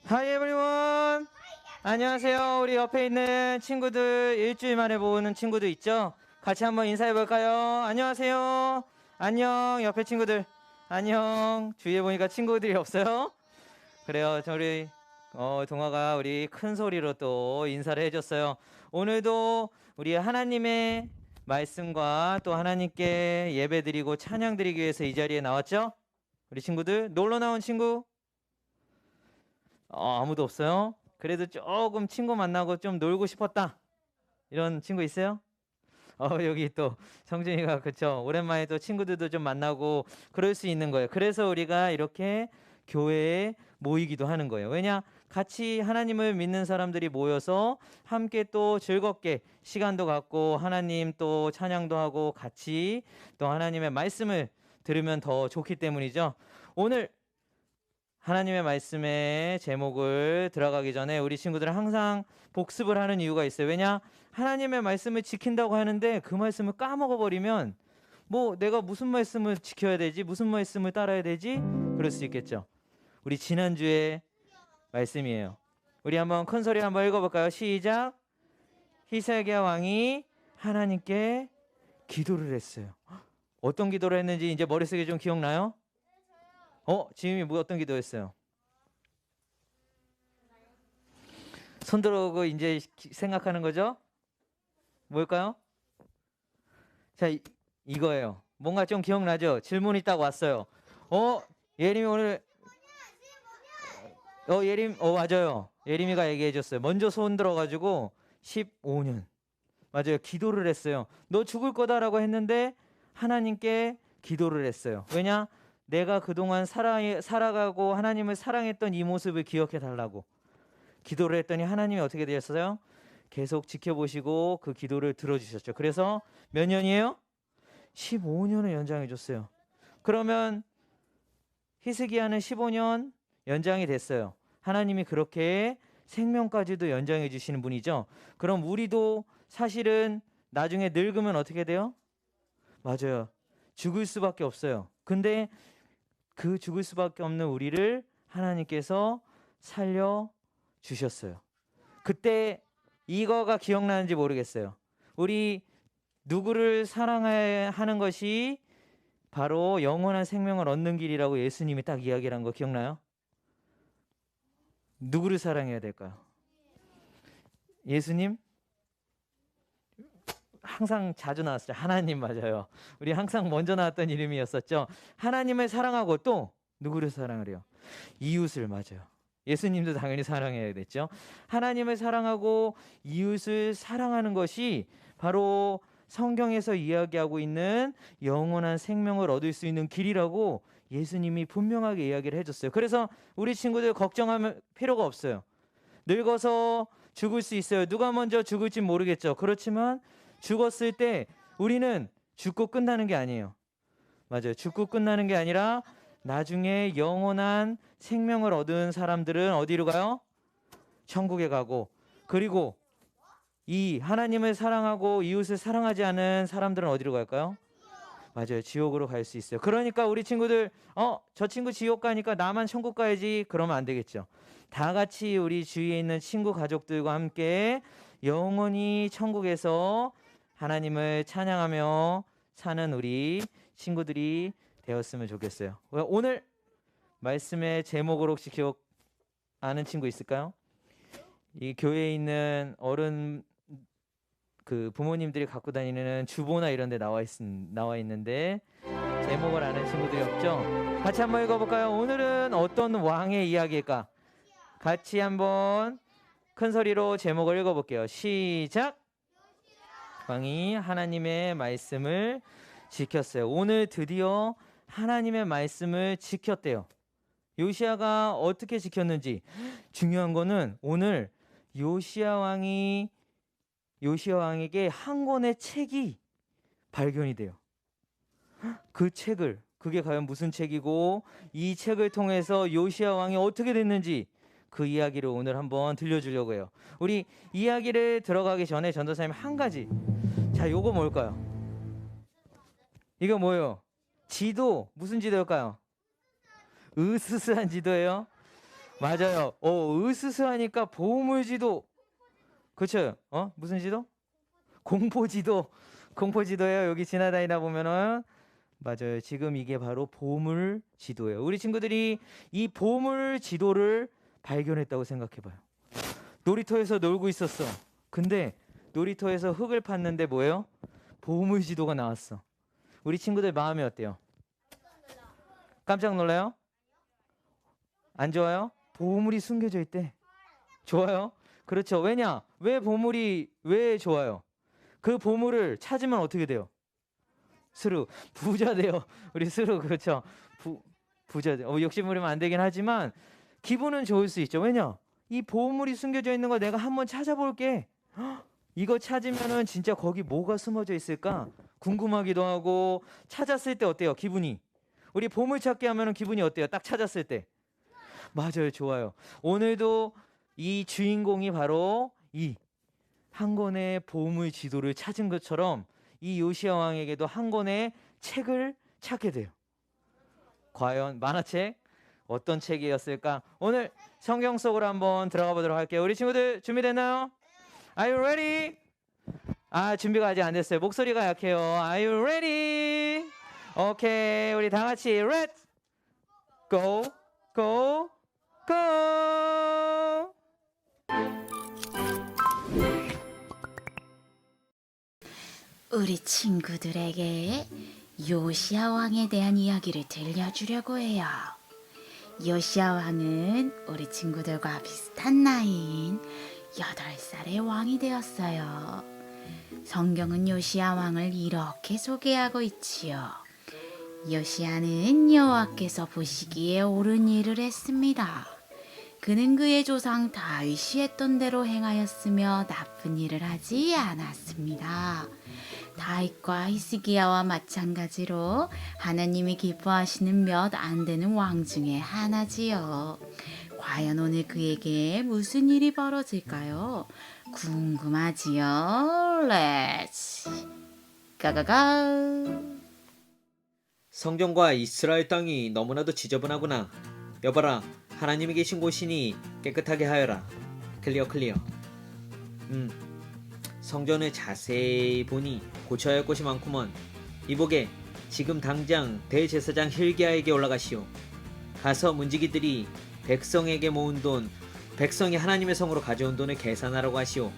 Hi everyone. 안녕하세요. 우리 옆에 있는 친구들 일주일 만에 보는 친구들 있죠? 같이 한번 인사해 볼까요? 안녕하세요. 안녕. 옆에 친구들. 안녕. 주위에 보니까 친구들이 없어요? 그래요. 우리 동아가 우리 큰 소리로 또 인사를 해줬어요. 오늘도 우리 하나님의 말씀과 또 하나님께 예배드리고 찬양드리기 위해서 이 자리에 나왔죠? 우리 친구들 놀러 나온 친구 아무도 없어요? 그래도 조금 친구 만나고 좀 놀고 싶었다. 이런 친구 있어요? 여기 또 성준이가 그쵸. 오랜만에 또 친구들도 좀 만나고 그럴 수 있는 거예요. 그래서 우리가 이렇게 교회에 모이기도 하는 거예요. 왜냐? 같이 하나님을 믿는 사람들이 모여서 함께 또 즐겁게 시간도 갖고 하나님 또 찬양도 하고 같이 또 하나님의 말씀을 들으면 더 좋기 때문이죠. 오늘 하나님의 말씀의 제목을 들어가기 전에 우리 친구들은 항상 복습을 하는 이유가 있어요. 왜냐? 하나님의 말씀을 지킨다고 하는데 그 말씀을 까먹어버리면 뭐 내가 무슨 말씀을 지켜야 되지? 무슨 말씀을 따라야 되지? 그럴 수 있겠죠. 우리 지난주에 말씀이에요. 우리 한번 큰 소리 한번 읽어볼까요? 시작. 히스기야 왕이 하나님께 기도를 했어요. 어떤 기도를 했는지 이제 머릿속에 좀 기억나요? 지금이 뭐 어떤 기도했어요? 손 들어오고 이제 생각하는 거죠? 뭘까요? 자, 이거예요. 뭔가 좀 기억나죠? 질문이 딱 왔어요. 예림이 오늘 맞아요. 예림이가 얘기해 줬어요. 먼저 손 들어가지고 15년. 맞아요. 기도를 했어요. 너 죽을 거다라고 했는데 하나님께 기도를 했어요. 왜냐? 내가 그동안 살아가고 하나님을 사랑했던 이 모습을 기억해 달라고 기도를 했더니 하나님이 어떻게 되셨어요? 계속 지켜보시고 그 기도를 들어주셨죠. 그래서 몇 년이에요? 15년을 연장해 줬어요. 그러면 히스기야는 15년 연장이 됐어요. 하나님이 그렇게 생명까지도 연장해 주시는 분이죠. 그럼 우리도 사실은 나중에 늙으면 어떻게 돼요? 맞아요. 죽을 수밖에 없어요. 근데 그 죽을 수밖에 없는 우리를 하나님께서 살려 주셨어요. 그때 이거가 기억나는지 모르겠어요. 우리 누구를 사랑해야 하는 것이 바로 영원한 생명을 얻는 길이라고 예수님이 딱 이야기를 한 거 기억나요? 누구를 사랑해야 될까요? 예수님? 항상 자주 나왔어요. 하나님 맞아요. 우리 항상 먼저 나왔던 이름이었었죠. 하나님을 사랑하고 또 누구를 사랑을 해요? 이웃을 맞아요. 예수님도 당연히 사랑해야 됐죠. 하나님을 사랑하고 이웃을 사랑하는 것이 바로 성경에서 이야기하고 있는 영원한 생명을 얻을 수 있는 길이라고 예수님이 분명하게 이야기를 해줬어요. 그래서 우리 친구들 걱정할 필요가 없어요. 늙어서 죽을 수 있어요. 누가 먼저 죽을지 모르겠죠. 그렇지만 죽었을 때 우리는 죽고 끝나는 게 아니에요. 맞아요. 죽고 끝나는 게 아니라 나중에 영원한 생명을 얻은 사람들은 어디로 가요? 천국에 가고, 그리고 이 하나님을 사랑하고 이웃을 사랑하지 않은 사람들은 어디로 갈까요? 맞아요. 지옥으로 갈 수 있어요. 그러니까 우리 친구들 저 친구 지옥 가니까 나만 천국 가야지 그러면 안 되겠죠. 다 같이 우리 주위에 있는 친구 가족들과 함께 영원히 천국에서 하나님을 찬양하며 사는 우리 친구들이 되었으면 좋겠어요. 오늘 말씀의 제목으로 혹시 기억 아는 친구 있을까요? 이 교회에 있는 어른 그 부모님들이 갖고 다니는 주보나 이런 데 나와 있는데 제목을 아는 친구들이 없죠? 같이 한번 읽어볼까요? 오늘은 어떤 왕의 이야기일까? 같이 한번 큰 소리로 제목을 읽어볼게요. 시작! 왕이 하나님의 말씀을 지켰어요. 오늘 드디어 하나님의 말씀을 지켰대요. 요시야가 어떻게 지켰는지 중요한 거는 오늘 요시야 왕에게 한 권의 책이 발견이 돼요. 그 책을 그게 과연 무슨 책이고 이 책을 통해서 요시야 왕이 어떻게 됐는지 그 이야기를 오늘 한번 들려주려고 해요. 우리 이야기를 들어가기 전에 전도사님 한 가지. 자, 요거 뭘까요? 이거 뭐예요? 지도. 무슨 지도일까요? 으스스한 지도예요. 맞아요. 으스스하니까 보물지도. 그쵸? 무슨 지도? 공포지도. 공포지도예요. 여기 지나다니다 보면은. 맞아요. 지금 이게 바로 보물지도예요. 우리 친구들이 이 보물지도를 발견했다고 생각해봐요. 놀이터에서 놀고 있었어. 근데 놀이터에서 흙을 팠는데 뭐예요? 보물지도가 나왔어. 우리 친구들 마음이 어때요? 깜짝 놀라요? 안 좋아요? 보물이 숨겨져 있대. 좋아요? 그렇죠. 왜냐? 왜 좋아요? 그 보물을 찾으면 어떻게 돼요? 스루 부자 돼요. 우리 스루 그렇죠. 부자 돼. 욕심부리면 안 되긴 하지만 기분은 좋을 수 있죠. 왜냐? 이 보물이 숨겨져 있는 거 내가 한번 찾아볼게. 이거 찾으면은 진짜 거기 뭐가 숨어져 있을까 궁금하기도 하고, 찾았을 때 어때요? 기분이. 우리 보물 찾기 하면은 기분이 어때요? 딱 찾았을 때. 맞아요. 좋아요. 오늘도 이 주인공이 바로 이 한 권의 보물 지도를 찾은 것처럼 이 요시야 왕에게도 한 권의 책을 찾게 돼요. 과연 만화책 어떤 책이었을까? 오늘 성경 속으로 한번 들어가 보도록 할게요. 우리 친구들 준비됐나요? Are you ready? 준비가 아직 안 됐어요. 목소리가 약해요. Are you ready? 오케이, 우리 다 같이 Let's go, go, go. 우리 친구들에게 요시야 왕에 대한 이야기를 들려주려고 해요. 요시야 왕은 우리 친구들과 비슷한 나이인 8살의 왕이 되었어요. 성경은 요시야 왕을 이렇게 소개하고 있지요. 요시야는 여호와께서 보시기에 옳은 일을 했습니다. 그는 그의 조상 다윗이 했던 대로 행하였으며 나쁜 일을 하지 않았습니다. 다윗과 히스기야와 마찬가지로 하나님이 기뻐하시는 몇 안 되는 왕 중에 하나지요. 과연 오늘 그에게 무슨 일이 벌어질까요? 궁금하지요? 렛츠 가가가. 성전과 이스라엘 땅이 너무나도 지저분하구나. 여봐라, 하나님이 계신 곳이니 깨끗하게 하여라. 클리어. 성전을 자세히 보니 고쳐야 할 곳이 많구먼. 이보게, 지금 당장 대제사장 힐기야에게 올라가시오. 가서 문지기들이 백성에게 모은 돈, 백성이 하나님의 성으로 가져온 돈을 계산하라고 하시오.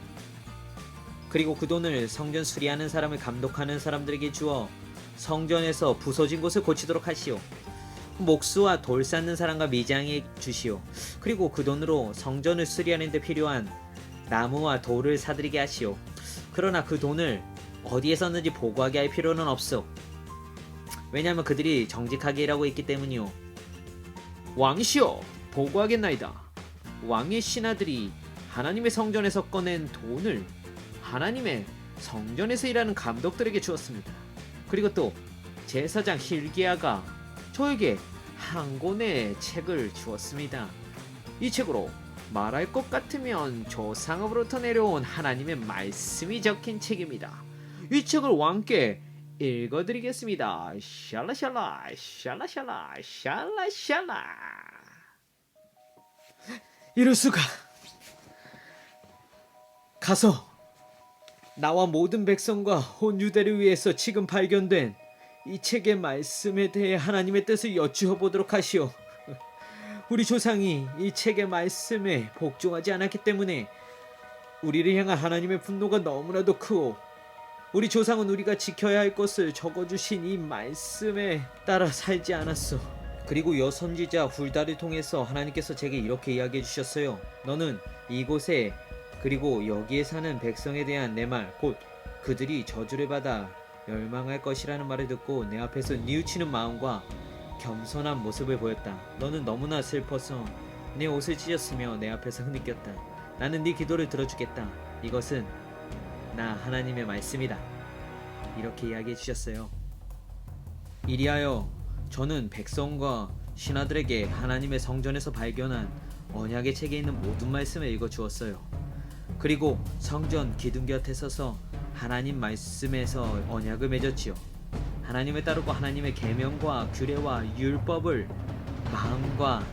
그리고 그 돈을 성전 수리하는 사람을 감독하는 사람들에게 주어 성전에서 부서진 곳을 고치도록 하시오. 목수와 돌 쌓는 사람과 미장에 주시오. 그리고 그 돈으로 성전을 수리하는 데 필요한 나무와 돌을 사들이게 하시오. 그러나 그 돈을 어디에 썼는지 보고하게 할 필요는 없소. 왜냐하면 그들이 정직하게 일하고 있기 때문이오. 왕이시여, 보고하겠나이다. 왕의 신하들이 하나님의 성전에서 꺼낸 돈을 하나님의 성전에서 일하는 감독들에게 주었습니다. 그리고 또 제사장 힐기야가 저에게 한 권의 책을 주었습니다. 이 책으로 말할 것 같으면 조상으로부터 내려온 하나님의 말씀이 적힌 책입니다. 이 책을 왕께 읽어드리겠습니다. 샬라샬라 샬라샬라 샬라샬라. 이럴 수가. 가서 나와 모든 백성과 온 유대를 위해서 지금 발견된 이 책의 말씀에 대해 하나님의 뜻을 여쭈어 보도록 하시오. 우리 조상이 이 책의 말씀에 복종하지 않았기 때문에 우리를 향한 하나님의 분노가 너무나도 크오. 우리 조상은 우리가 지켜야 할 것을 적어주신 이 말씀에 따라 살지 않았어. 그리고 여선지자 훌다를 통해서 하나님께서 제게 이렇게 이야기해 주셨어요. 너는 이곳에 그리고 여기에 사는 백성에 대한 내 말, 곧 그들이 저주를 받아 멸망할 것이라는 말을 듣고 내 앞에서 뉘우치는 마음과 겸손한 모습을 보였다. 너는 너무나 슬퍼서 내 옷을 찢었으며 내 앞에서 흐느꼈다. 나는 네 기도를 들어주겠다. 이것은 나 하나님의 말씀이다. 이렇게 이야기해 주셨어요. 이리하여 저는 백성과 신하들에게 하나님의 성전에서 발견한 언약의 책에 있는 모든 말씀을 읽어 주었어요. 그리고 성전 기둥 곁에 서서 하나님 말씀에서 언약을 맺었지요. 하나님을 따르고 하나님의 계명과 규례와 율법을 마음과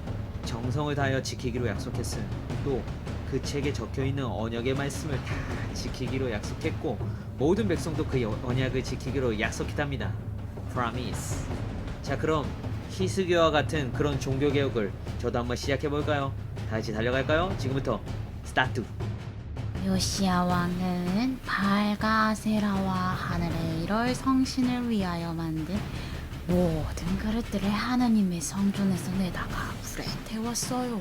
정성을 다하여 지키기로 약속했어요. 또 그 책에 적혀있는 언약의 말씀을 다 지키기로 약속했고 모든 백성도 그 언약을 지키기로 약속했답니다. Promise. 자, 그럼 히스기야와 같은 그런 종교개혁을 저도 한번 시작해볼까요? 다같이 달려갈까요? 지금부터 스타트. 요시야 왕은 바알과 아세라와 하늘의 일월 성신을 위하여 만든 모든 그릇들을 하나님의 성전에서 내다가 불에 태웠어요.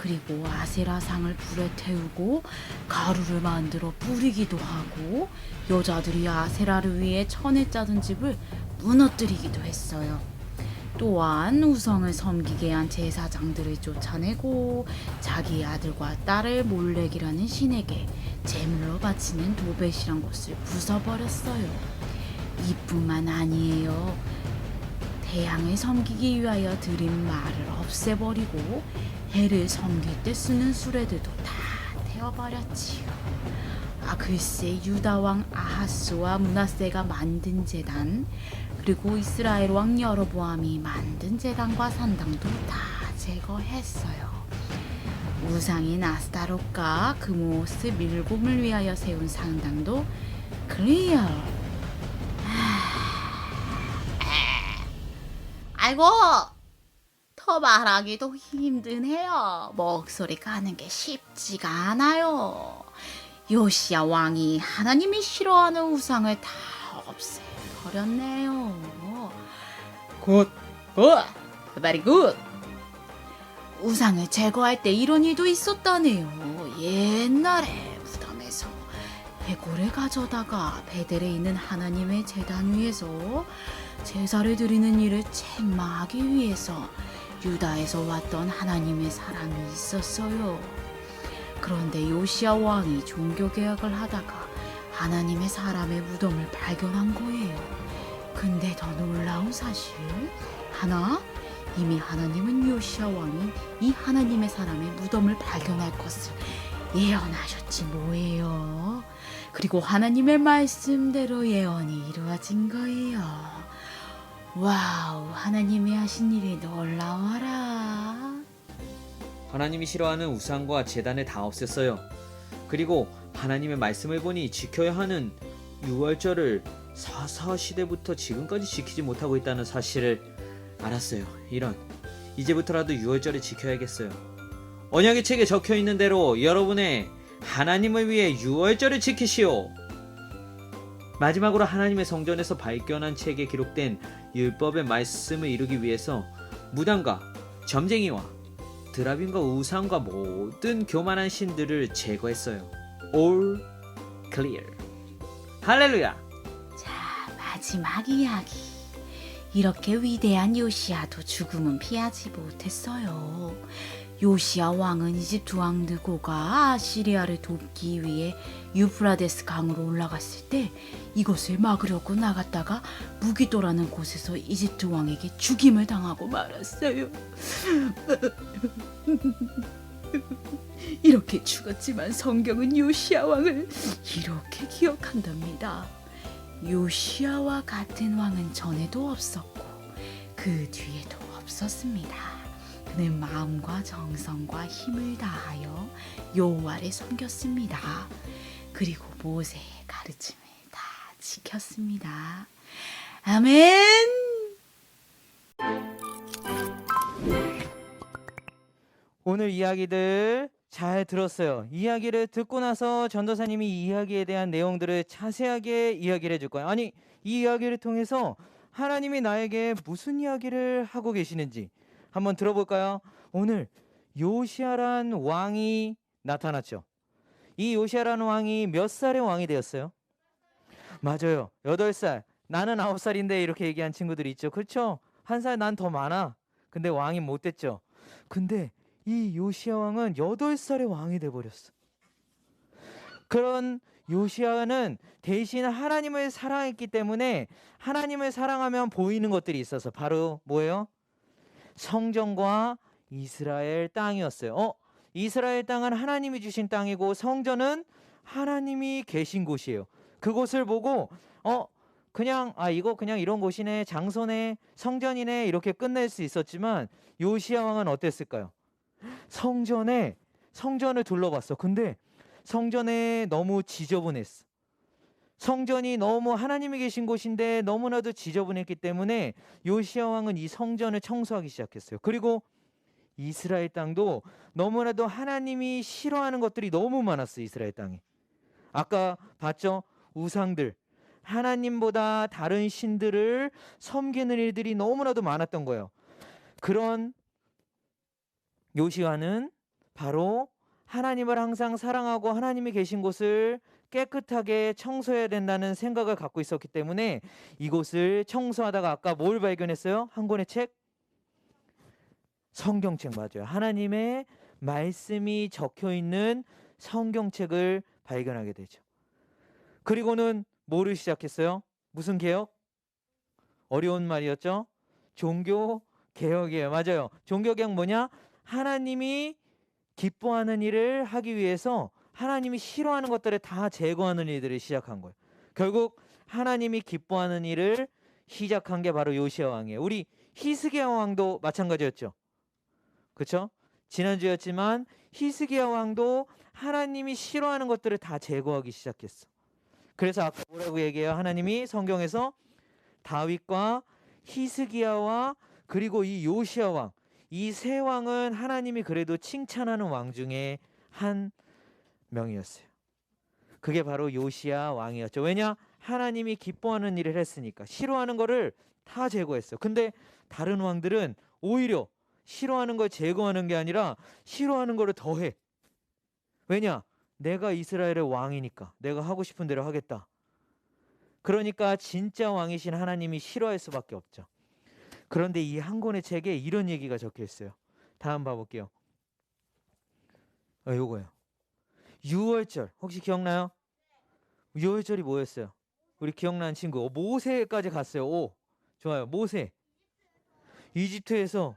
그리고 아세라상을 불에 태우고 가루를 만들어 뿌리기도 하고 여자들이 아세라를 위해 천에 짜던 집을 무너뜨리기도 했어요. 또한 우성을 섬기게 한 제사장들을 쫓아내고 자기 아들과 딸을 몰렉이라는 신에게 제물로 바치는 도벳이란 곳을 부숴버렸어요. 이뿐만 아니에요. 태양을 섬기기 위하여 드린 말을 없애버리고 해를 섬길 때 쓰는 수레들도 다 태워버렸지요. 글쎄 유다 왕 아하스와 므낫세가 만든 제단, 그리고 이스라엘 왕 여로보암이 만든 제단과 산당도 다 제거했어요. 우상인 아스타롯과 그모스 밀곰을 위하여 세운 산당도 클리어. 아이고, 더 말하기도 힘드네요. 목소리가 하는 게 쉽지가 않아요. 요시야 왕이 하나님이 싫어하는 우상을 다 없애버렸네요. 굿, very good. 우상을 제거할 때 이런 일도 있었다네요. 옛날에 무덤에서 해골을 가져다가 베델에 있는 하나님의 제단 위에서 제사를 드리는 일을 책망하기 위해서 유다에서 왔던 하나님의 사람이 있었어요. 그런데 요시야 왕이 종교개혁을 하다가 하나님의 사람의 무덤을 발견한 거예요. 근데 더 놀라운 사실 하나, 이미 하나님은 요시야 왕이 이 하나님의 사람의 무덤을 발견할 것을 예언하셨지 뭐예요. 그리고 하나님의 말씀대로 예언이 이루어진 거예요. 와우, 하나님이 하신 일이 놀라워라. 하나님이 싫어하는 우상과 제단을 다 없앴어요. 그리고 하나님의 말씀을 보니 지켜야 하는 유월절을 사사시대부터 지금까지 지키지 못하고 있다는 사실을 알았어요. 이런, 이제부터라도 유월절을 지켜야겠어요. 언약의 책에 적혀있는 대로 여러분의 하나님을 위해 유월절을 지키시오. 마지막으로 하나님의 성전에서 발견한 책에 기록된 율법의 말씀을 이루기 위해서 무당과 점쟁이와 드라빔과 우상과 모든 교만한 신들을 제거했어요. All clear. 할렐루야. 자, 마지막 이야기. 이렇게 위대한 요시야도 죽음은 피하지 못했어요. 요시야 왕은 이집트 왕 느고가 아시리아를 돕기 위해 유프라데스 강으로 올라갔을 때 이것을 막으려고 나갔다가 무기도라는 곳에서 이집트 왕에게 죽임을 당하고 말았어요. 이렇게 죽었지만 성경은 요시야 왕을 이렇게 기억한답니다. 요시야와 같은 왕은 전에도 없었고 그 뒤에도 없었습니다. 그는 마음과 정성과 힘을 다하여 여호와를 섬겼습니다. 그리고 모세의 가르침을 다 지켰습니다. 아멘. 오늘 이야기들 잘 들었어요. 이야기를 듣고 나서 전도사님이 이 이야기에 대한 내용들을 자세하게 이야기를 해줄 거예요. 아니, 이 이야기를 통해서 하나님이 나에게 무슨 이야기를 하고 계시는지 한번 들어볼까요? 오늘 요시야란 왕이 나타났죠. 이 요시야라는 왕이 몇 살의 왕이 되었어요? 맞아요. 8살. 나는 9살인데 이렇게 얘기한 친구들이 있죠. 그렇죠? 한 살 난 더 많아. 근데 왕이 못 됐죠. 근데 이 요시야 왕은 8살의 왕이 돼버렸어. 그런 요시야는 대신 하나님을 사랑했기 때문에 하나님을 사랑하면 보이는 것들이 있어서 바로 뭐예요? 성전과 이스라엘 땅이었어요. 이스라엘 땅은 하나님이 주신 땅이고 성전은 하나님이 계신 곳이에요. 그곳을 보고 그냥 이거 그냥 이런 곳이네, 장소네, 성전이네 이렇게 끝낼 수 있었지만 요시야 왕은 어땠을까요? 성전을 둘러봤어. 근데 성전에 너무 지저분했어. 성전이 너무 하나님이 계신 곳인데 너무나도 지저분했기 때문에 요시야 왕은 이 성전을 청소하기 시작했어요. 그리고 이스라엘 땅도 너무나도 하나님이 싫어하는 것들이 너무 많았어요. 이스라엘 땅에. 아까 봤죠? 우상들, 하나님보다 다른 신들을 섬기는 일들이 너무나도 많았던 거예요. 그런 요시야는 바로 하나님을 항상 사랑하고 하나님이 계신 곳을 깨끗하게 청소해야 된다는 생각을 갖고 있었기 때문에 이곳을 청소하다가 아까 뭘 발견했어요? 한 권의 책? 성경책. 맞아요. 하나님의 말씀이 적혀 있는 성경책을 발견하게 되죠. 그리고는 뭐를 시작했어요? 무슨 개혁? 어려운 말이었죠? 종교 개혁이에요. 맞아요. 종교 개혁 뭐냐? 하나님이 기뻐하는 일을 하기 위해서 하나님이 싫어하는 것들을 다 제거하는 일들을 시작한 거예요. 결국 하나님이 기뻐하는 일을 시작한 게 바로 요시야 왕이에요. 우리 히스기야 왕도 마찬가지였죠. 그렇죠? 지난주였지만 히스기야 왕도 하나님이 싫어하는 것들을 다 제거하기 시작했어. 그래서 아까 뭐라고 얘기해요? 하나님이 성경에서 다윗과 히스기야와 그리고 이 요시야 왕, 이 세 왕은 하나님이 그래도 칭찬하는 왕 중에 한 명이었어요. 그게 바로 요시야 왕이었죠. 왜냐? 하나님이 기뻐하는 일을 했으니까. 싫어하는 거를 다 제거했어요. 근데 다른 왕들은 오히려 싫어하는 걸 제거하는 게 아니라 싫어하는 거를 더해. 왜냐? 내가 이스라엘의 왕이니까 내가 하고 싶은 대로 하겠다. 그러니까 진짜 왕이신 하나님이 싫어할 수밖에 없죠. 그런데 이 한 권의 책에 이런 얘기가 적혀 있어요. 다음 봐볼게요. 요거요. 유월절 혹시 기억나요? 유월절이 뭐였어요? 우리 기억나는 친구 모세까지 갔어요. 오, 좋아요. 모세 이집트에서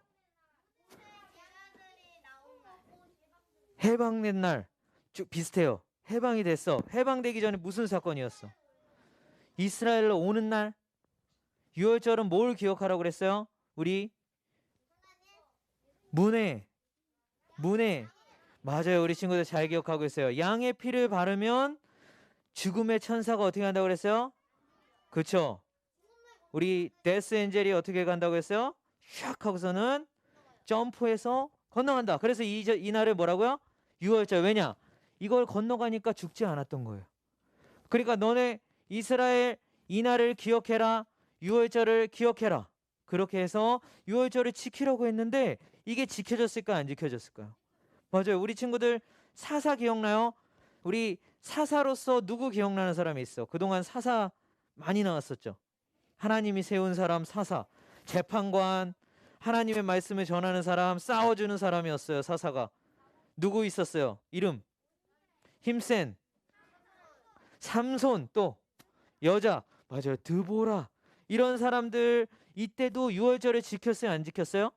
해방된 날 쭉 비슷해요. 해방이 됐어. 해방되기 전에 무슨 사건이었어? 이스라엘로 오는 날. 유월절은 뭘 기억하라고 그랬어요? 우리 문에 맞아요. 우리 친구들 잘 기억하고 있어요. 양의 피를 바르면 죽음의 천사가 어떻게 한다고 그랬어요? 그렇죠. 우리 데스 엔젤이 어떻게 간다고 했어요? 샥 하고서는 점프해서 건너간다. 그래서 이 날을 뭐라고요? 유월절. 왜냐? 이걸 건너가니까 죽지 않았던 거예요. 그러니까 너네 이스라엘 이 날을 기억해라. 유월절을 기억해라. 그렇게 해서 유월절을 지키려고 했는데 이게 지켜졌을까 안 지켜졌을까요? 맞아요. 우리 친구들 사사 기억나요? 우리 사사로서 누구 기억나는 사람이 있어? 그동안 사사 많이 나왔었죠. 하나님이 세운 사람 사사, 재판관, 하나님의 말씀을 전하는 사람, 싸워주는 사람이었어요. 사사가. 누구 있었어요? 이름 힘센 삼손, 또 여자 맞아요. 드보라. 이런 사람들 이때도 유월절을 지켰어요? 안 지켰어요?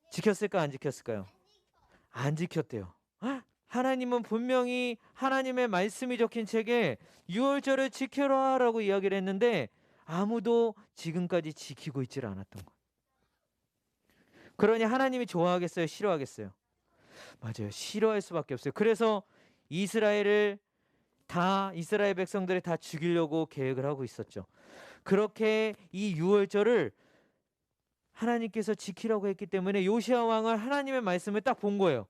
지켰을까 안 지켰을까요? 안 지켰대요. 하나님은 분명히 하나님의 말씀이 적힌 책에 유월절을 지켜라 라고 이야기를 했는데 아무도 지금까지 지키고 있질 않았던 거예요. 그러니 하나님이 좋아하겠어요? 싫어하겠어요? 맞아요. 싫어할 수밖에 없어요. 그래서 이스라엘 백성들을 다 죽이려고 계획을 하고 있었죠. 그렇게 이 유월절을 하나님께서 지키라고 했기 때문에 요시야 왕은 하나님의 말씀을 딱 본 거예요.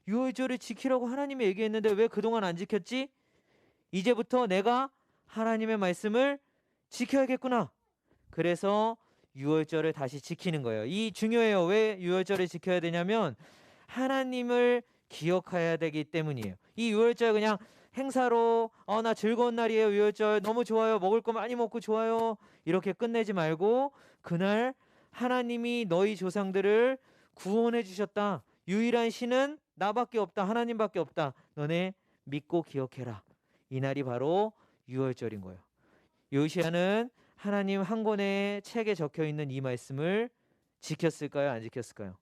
유월절을 지키라고 하나님이 얘기했는데 왜 그동안 안 지켰지? 이제부터 내가 하나님의 말씀을 지켜야겠구나. 그래서 유월절을 다시 지키는 거예요. 이 중요해요. 왜 유월절을 지켜야 되냐면 하나님을 기억해야 되기 때문이에요. 이 유월절 그냥 행사로 나 즐거운 날이에요. 유월절 너무 좋아요. 먹을 거 많이 먹고 좋아요. 이렇게 끝내지 말고 그날 하나님이 너희 조상들을 구원해 주셨다. 유일한 신은 나밖에 없다. 하나님밖에 없다. 너네 믿고 기억해라. 이 날이 바로 유월절인 거예요. 요시야는 하나님 한 권의 책에 적혀 있는 이 말씀을 지켰을까요? 안 지켰을까요?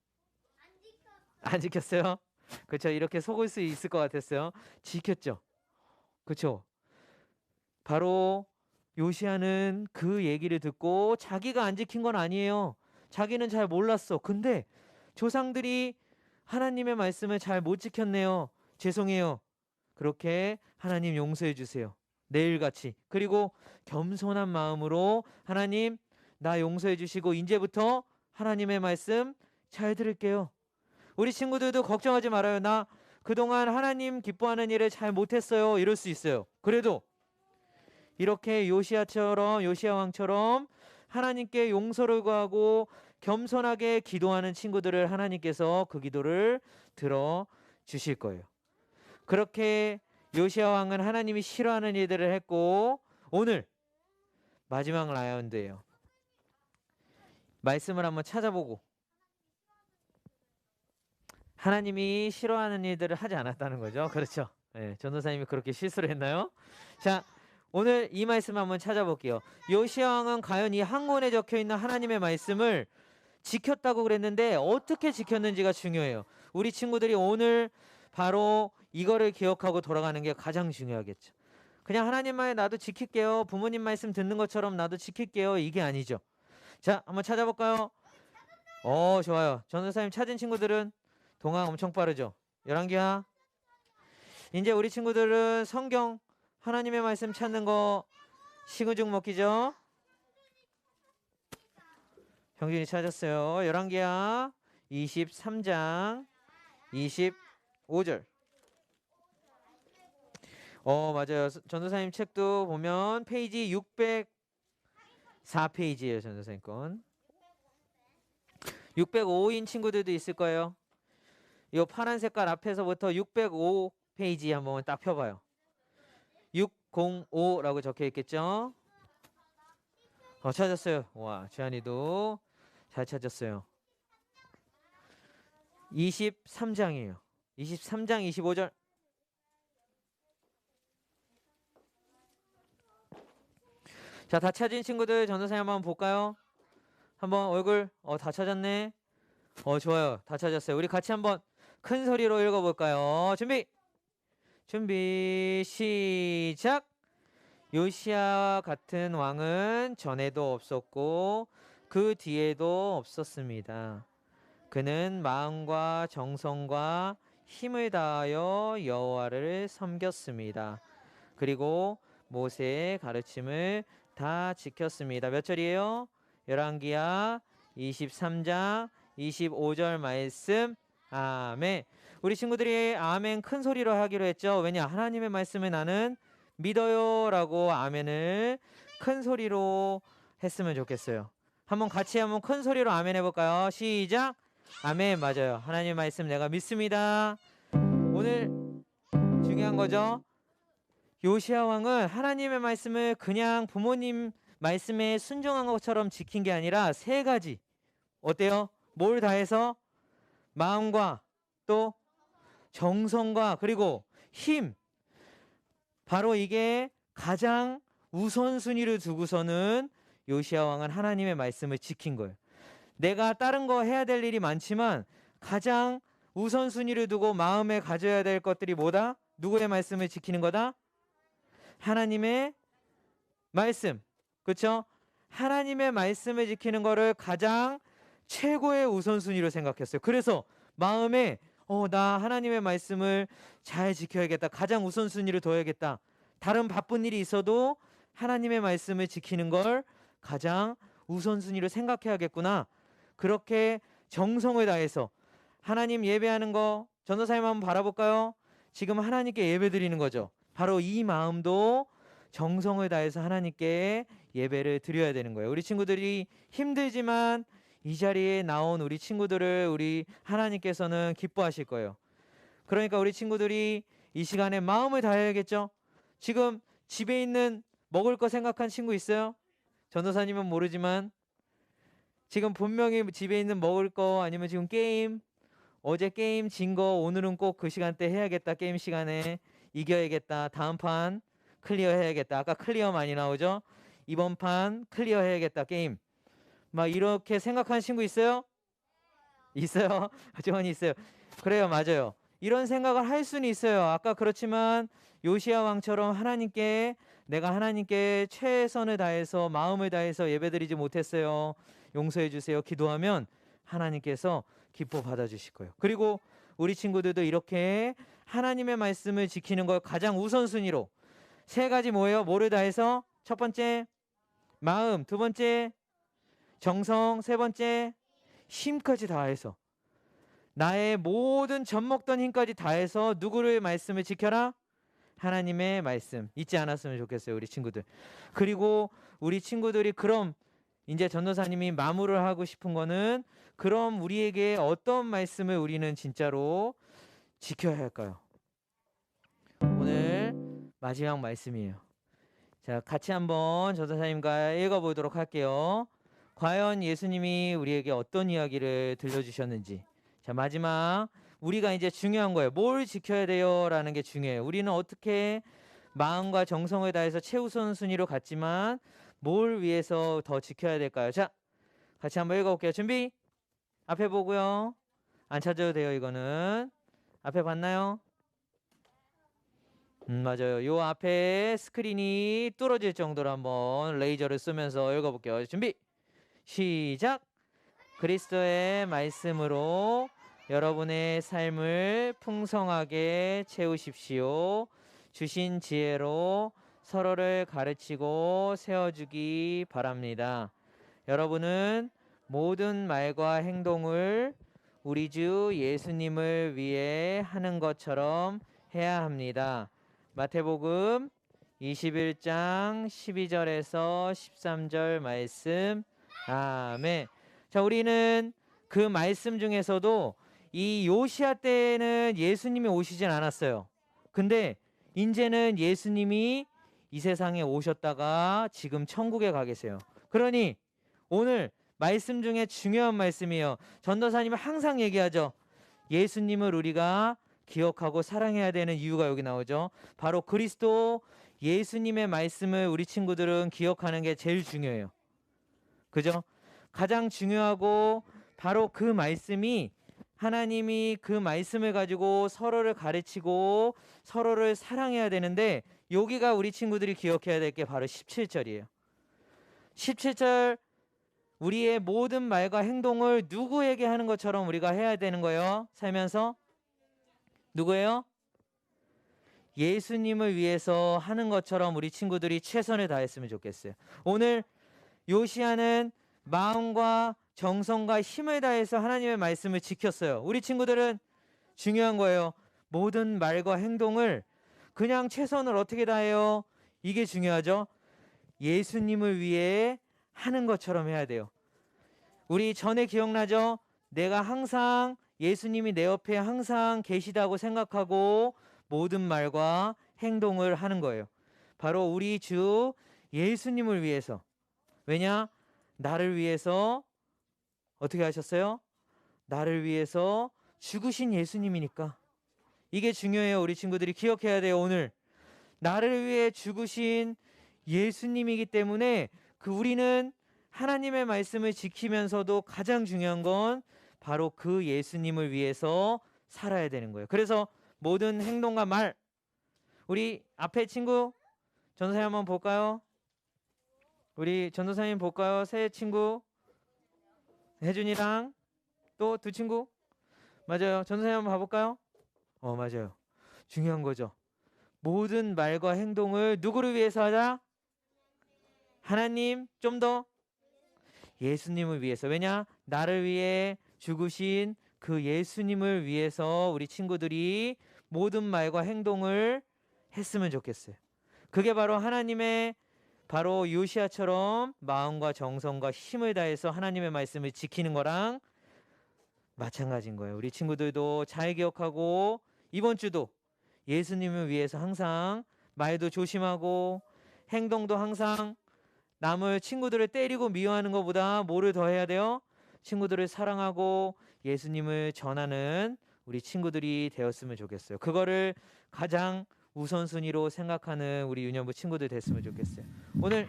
안 지켰어요? 그렇죠. 이렇게 속을 수 있을 것 같았어요. 지켰죠. 그렇죠. 바로 요시야는 그 얘기를 듣고 자기가 안 지킨 건 아니에요. 자기는 잘 몰랐어. 근데 조상들이 하나님의 말씀을 잘 못 지켰네요. 죄송해요. 그렇게 하나님 용서해 주세요. 내일같이. 그리고 겸손한 마음으로 하나님 나 용서해 주시고 이제부터 하나님의 말씀 잘 들을게요. 우리 친구들도 걱정하지 말아요. 나 그동안 하나님 기뻐하는 일을 잘 못했어요. 이럴 수 있어요. 그래도 이렇게 요시야 왕처럼 하나님께 용서를 구하고 겸손하게 기도하는 친구들을 하나님께서 그 기도를 들어 주실 거예요. 그렇게 요시야 왕은 하나님이 싫어하는 일들을 했고 오늘 마지막 라운드예요. 말씀을 한번 찾아보고 하나님이 싫어하는 일들을 하지 않았다는 거죠. 그렇죠. 네, 전도사님이 그렇게 실수를 했나요? 자, 오늘 이 말씀 한번 찾아볼게요. 요시야 왕은 과연 이 한 권에 적혀 있는 하나님의 말씀을 지켰다고 그랬는데 어떻게 지켰는지가 중요해요. 우리 친구들이 오늘 바로 이거를 기억하고 돌아가는 게 가장 중요하겠죠. 그냥 하나님 말 나도 지킬게요. 부모님 말씀 듣는 것처럼 나도 지킬게요. 이게 아니죠. 자, 한번 찾아볼까요? 좋아요. 전도사님 찾은 친구들은 동화 엄청 빠르죠. 11개야. 이제 우리 친구들은 성경 하나님의 말씀 찾는 거 시구죽 먹기죠. 형준이 찾았어요. 11개야. 23장 25절. 맞아요. 전도사님 책도 보면 페이지 604페이지예요. 전도사님 건. 605인 친구들도 있을 거예요. 이 파란 색깔 앞에서부터 605페이지 한번 딱 펴봐요. 605라고 적혀 있겠죠? 찾았어요. 와, 주한이도 잘 찾았어요. 23장이에요. 23장 25절. 자, 다 찾은 친구들 전도사님 한번 볼까요? 한번 얼굴 다 찾았네. 좋아요. 다 찾았어요. 우리 같이 한번 큰 소리로 읽어볼까요? 준비 시작. 요시야 같은 왕은 전에도 없었고 그 뒤에도 없었습니다. 그는 마음과 정성과 힘을 다하여 여호와를 섬겼습니다. 그리고 모세의 가르침을 다 지켰습니다. 몇 절이에요? 열왕기야 23장 25절 말씀. 아멘. 우리 친구들이 아멘 큰 소리로 하기로 했죠. 왜냐? 하나님의 말씀을 나는 믿어요 라고 아멘을 큰 소리로 했으면 좋겠어요. 한번 같이 한번 큰 소리로 아멘 해볼까요? 시작. 아멘. 맞아요. 하나님 말씀 내가 믿습니다. 오늘 중요한 거죠. 요시야 왕은 하나님의 말씀을 그냥 부모님 말씀에 순종한 것처럼 지킨 게 아니라 세 가지. 어때요? 뭘 다해서? 마음과 또 정성과 그리고 힘. 바로 이게 가장 우선순위를 두고서는 요시야 왕은 하나님의 말씀을 지킨 거예요. 내가 다른 거 해야 될 일이 많지만 가장 우선순위를 두고 마음에 가져야 될 것들이 뭐다? 누구의 말씀을 지키는 거다? 하나님의 말씀. 그렇죠? 하나님의 말씀을 지키는 거를 가장 최고의 우선순위로 생각했어요. 그래서 마음에 나 하나님의 말씀을 잘 지켜야겠다. 가장 우선순위를 둬야겠다. 다른 바쁜 일이 있어도 하나님의 말씀을 지키는 걸 가장 우선순위로 생각해야겠구나. 그렇게 정성을 다해서 하나님 예배하는 거 전도사님 한번 바라볼까요? 지금 하나님께 예배 드리는 거죠. 바로 이 마음도 정성을 다해서 하나님께 예배를 드려야 되는 거예요. 우리 친구들이 힘들지만 이 자리에 나온 우리 친구들을 우리 하나님께서는 기뻐하실 거예요. 그러니까 우리 친구들이 이 시간에 마음을 다해야겠죠. 지금 집에 있는 먹을 거 생각한 친구 있어요? 전도사님은 모르지만 지금 분명히 집에 있는 먹을 거 아니면 지금 게임 어제 게임 진 거 오늘은 꼭 그 시간대 해야겠다. 게임 시간에 이겨야겠다. 다음 판 클리어 해야겠다. 아까 클리어 많이 나오죠? 이번 판 클리어 해야겠다. 게임 막 이렇게 생각하는 친구 있어요? 있어요? 정원이 있어요. 그래요. 맞아요. 이런 생각을 할 수는 있어요. 아까 그렇지만 요시야 왕처럼 하나님께 내가 하나님께 최선을 다해서 마음을 다해서 예배드리지 못했어요. 용서해 주세요. 기도하면 하나님께서 기뻐 받아주실 거예요. 그리고 우리 친구들도 이렇게 하나님의 말씀을 지키는 걸 가장 우선순위로 세 가지 뭐예요? 뭐를 다해서? 첫 번째 마음, 두 번째 정성, 세 번째 힘까지 다해서 나의 모든 젖먹던 힘까지 다해서 누구를 말씀을 지켜라? 하나님의 말씀 잊지 않았으면 좋겠어요, 우리 친구들. 그리고 우리 친구들이 그럼 이제 전도사님이 마무리를 하고 싶은 거는 그럼 우리에게 어떤 말씀을 우리는 진짜로 지켜야 할까요? 오늘 마지막 말씀이에요. 자, 같이 한번 전도사님과 읽어보도록 할게요. 과연 예수님이 우리에게 어떤 이야기를 들려주셨는지. 자, 마지막 우리가 이제 중요한 거예요. 뭘 지켜야 돼요? 라는 게 중요해요. 우리는 어떻게 마음과 정성을 다해서 최우선 순위로 갔지만 뭘 위해서 더 지켜야 될까요? 자, 같이 한번 읽어볼게요. 준비. 앞에 보고요. 안 찾아도 돼요. 이거는 앞에 봤나요? 맞아요. 요 앞에 스크린이 뚫어질 정도로 한번 레이저를 쓰면서 읽어볼게요. 준비. 시작. 그리스도의 말씀으로 여러분의 삶을 풍성하게 채우십시오. 주신 지혜로 서로를 가르치고 세워주기 바랍니다. 여러분은 모든 말과 행동을 우리 주 예수님을 위해 하는 것처럼 해야 합니다. 마태복음 21장 12절에서 13절 말씀. 아멘. 자, 우리는 그 말씀 중에서도 이 요시야 때는 예수님이 오시진 않았어요. 근데 이제는 예수님이 이 세상에 오셨다가 지금 천국에 가 계세요. 그러니 오늘 말씀 중에 중요한 말씀이에요. 전도사님은 항상 얘기하죠. 예수님을 우리가 기억하고 사랑해야 되는 이유가 여기 나오죠. 바로 그리스도 예수님의 말씀을 우리 친구들은 기억하는 게 제일 중요해요. 그죠? 가장 중요하고 바로 그 말씀이 하나님이 그 말씀을 가지고 서로를 가르치고 서로를 사랑해야 되는데 여기가 우리 친구들이 기억해야 될 게 바로 17절이에요. 17절 우리의 모든 말과 행동을 누구에게 하는 것처럼 우리가 해야 되는 거예요. 살면서 누구예요? 예수님을 위해서 하는 것처럼 우리 친구들이 최선을 다했으면 좋겠어요. 오늘 요시야는 마음과 정성과 힘을 다해서 하나님의 말씀을 지켰어요. 우리 친구들은 중요한 거예요. 모든 말과 행동을 그냥 최선을 어떻게 다해요? 이게 중요하죠. 예수님을 위해 하는 것처럼 해야 돼요. 우리 전에 기억나죠? 내가 항상 예수님이 내 옆에 항상 계시다고 생각하고 모든 말과 행동을 하는 거예요. 바로 우리 주 예수님을 위해서. 왜냐? 나를 위해서 어떻게 하셨어요? 나를 위해서 죽으신 예수님이니까. 이게 중요해요. 우리 친구들이 기억해야 돼요. 오늘 나를 위해 죽으신 예수님이기 때문에 우리는 하나님의 말씀을 지키면서도 가장 중요한 건 바로 그 예수님을 위해서 살아야 되는 거예요. 그래서 모든 행동과 말, 우리 앞에 친구 전도사님 한번 볼까요? 우리 전도사님 볼까요? 새 친구 혜준이랑 또 두 친구. 맞아요. 전도사님 한번 봐볼까요? 맞아요. 중요한 거죠. 모든 말과 행동을 누구를 위해서 하자? 하나님, 좀 더 예수님을 위해서. 왜냐? 나를 위해 죽으신 그 예수님을 위해서 우리 친구들이 모든 말과 행동을 했으면 좋겠어요. 그게 바로 하나님의 바로 요시야처럼 마음과 정성과 힘을 다해서 하나님의 말씀을 지키는 거랑 마찬가지인 거예요. 우리 친구들도 잘 기억하고 이번 주도 예수님을 위해서 항상 말도 조심하고 행동도 항상 남을 친구들을 때리고 미워하는 것보다 뭐를 더 해야 돼요? 친구들을 사랑하고 예수님을 전하는 우리 친구들이 되었으면 좋겠어요. 그거를 가장 우선순위로 생각하는 우리 유년부 친구들 됐으면 좋겠어요. 오늘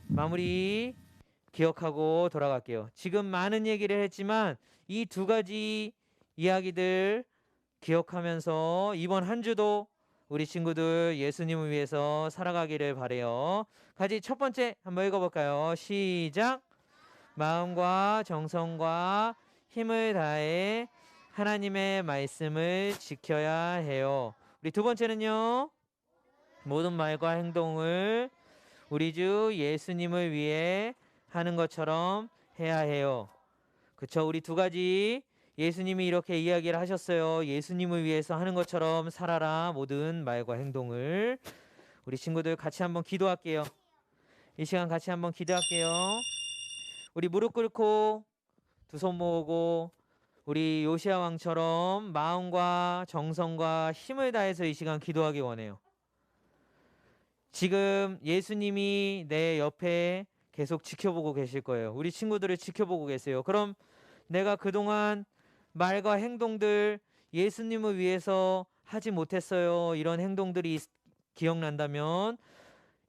마무리 기억하고 돌아갈게요. 지금 많은 얘기를 했지만 이 두 가지 이야기들 기억하면서 이번 한 주도 우리 친구들 예수님을 위해서 살아가기를 바래요. 같이 첫 번째 한번 읽어볼까요? 시작. 마음과 정성과 힘을 다해 하나님의 말씀을 지켜야 해요. 우리 두 번째는요. 모든 말과 행동을 우리 주 예수님을 위해 하는 것처럼 해야 해요. 그쵸? 우리 두 가지 예수님이 이렇게 이야기를 하셨어요. 예수님을 위해서 하는 것처럼 살아라. 모든 말과 행동을. 우리 친구들 같이 한번 기도할게요. 이 시간 같이 한번 기도할게요. 우리 무릎 꿇고 두 손 모으고 우리 요시야 왕처럼 마음과 정성과 힘을 다해서 이 시간 기도하기 원해요. 지금 예수님이 내 옆에 계속 지켜보고 계실 거예요. 우리 친구들을 지켜보고 계세요. 그럼 내가 그동안 말과 행동들 예수님을 위해서 하지 못했어요. 이런 행동들이 기억난다면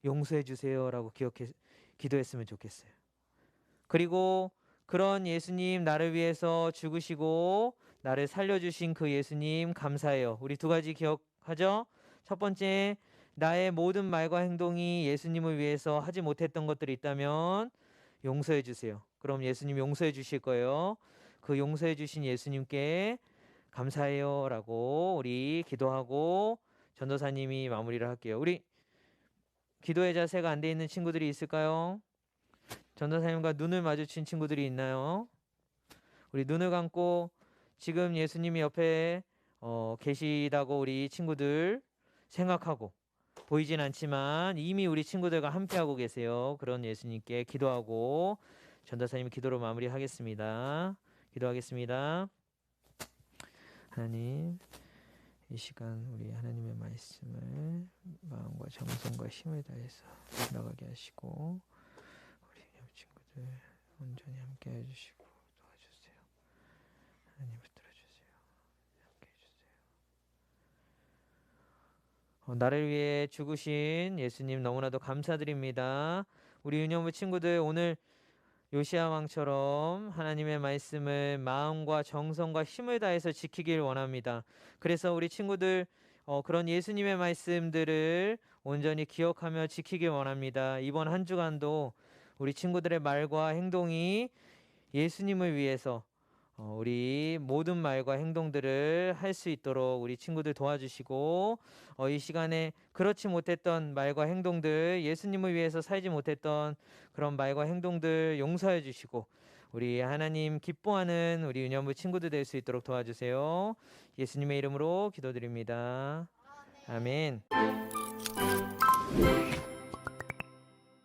용서해 주세요라고 기도했으면 좋겠어요. 그리고 그런 예수님 나를 위해서 죽으시고 나를 살려주신 그 예수님 감사해요. 우리 두 가지 기억하죠? 첫 번째, 나의 모든 말과 행동이 예수님을 위해서 하지 못했던 것들이 있다면 용서해 주세요. 그럼 예수님 용서해 주실 거예요. 그 용서해 주신 예수님께 감사해요 라고 우리 기도하고 전도사님이 마무리를 할게요. 우리 기도의 자세가 안 돼 있는 친구들이 있을까요? 전도사님과 눈을 마주친 친구들이 있나요? 우리 눈을 감고 지금 예수님이 옆에 계시다고 우리 친구들 생각하고 보이진 않지만 이미 우리 친구들과 함께하고 계세요. 그런 예수님께 기도하고 전도사님 기도로 마무리하겠습니다. 기도하겠습니다. 하나님, 이 시간 우리 하나님의 말씀을 마음과 정성과 힘을 다해서 나가게 하시고 우리 친구들 온전히 함께 해주시고 도와주세요. 하나님 붙들어주세요. 함께 해주세요. 나를 위해 죽으신 예수님 너무나도 감사드립니다. 우리 유년부 친구들 오늘 요시야 왕처럼 하나님의 말씀을 마음과 정성과 힘을 다해서 지키길 원합니다. 그래서 우리 친구들 그런 예수님의 말씀들을 온전히 기억하며 지키길 원합니다. 이번 한 주간도 우리 친구들의 말과 행동이 예수님을 위해서 우리 모든 말과 행동들을 할 수 있도록 우리 친구들 도와주시고 이 시간에 그렇지 못했던 말과 행동들 예수님을 위해서 살지 못했던 그런 말과 행동들 용서해 주시고 우리 하나님 기뻐하는 우리 유년부 친구들 될 수 있도록 도와주세요. 예수님의 이름으로 기도드립니다. 아멘.